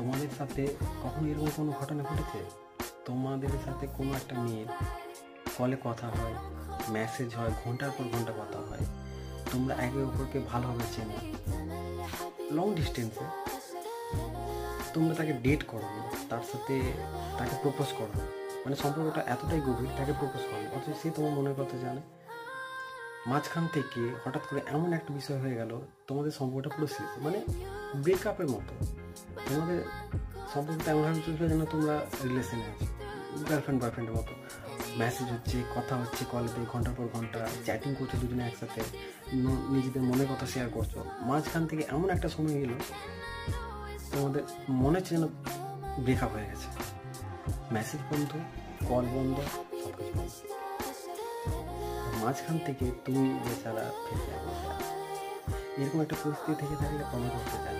তোমাদের সাথে কখনো এরকম কোনো ঘটনা ঘটেছে? তোমাদের সাথে কোনো একটা মেয়ের কলে কথা হয়, মেসেজ হয়, ঘন্টার পর ঘন্টা কথা হয়, তোমরা একে অপরকে ভালোভাবে চেনো, লং ডিস্টেন্সে, তোমরা তাকে ডেট করো, তার সাথে তাকে প্রপোজ করো, মানে সম্পর্কটা এতটাই গভীর, তাকে প্রপোজ করো, অথচ সে তোমার মনের কথা জানে। মাঝখান থেকে হঠাৎ করে এমন একটা বিষয় হয়ে গেল, তোমাদের সম্পর্কটা পুরো শেষ, মানে ব্রেকআপের মতো। তোমাদের সম্পর্কটা এমনভাবে চলছে যেন তোমরা রিলেশনে আছো, গার্লফ্রেন্ড বয়ফ্রেন্ডের মতো। মেসেজ হচ্ছে, কথা হচ্ছে, কলেতে ঘন্টার পর ঘন্টা চ্যাটিং করছো দুজনে একসাথে, নিজেদের মনের কথা শেয়ার করছো। মাঝখান থেকে এমন একটা সময় এলো তোমাদের মনে হচ্ছে যেন ব্রেকআপ হয়ে গেছে। মেসেজ বন্ধ, কল বন্ধ, সব কিছু বন্ধ। মাঝখান থেকে তুমি বেচারা ফেসে এরকম একটা পরিস্থিতি থেকে থাকলে কমেন্ট করতে চাই।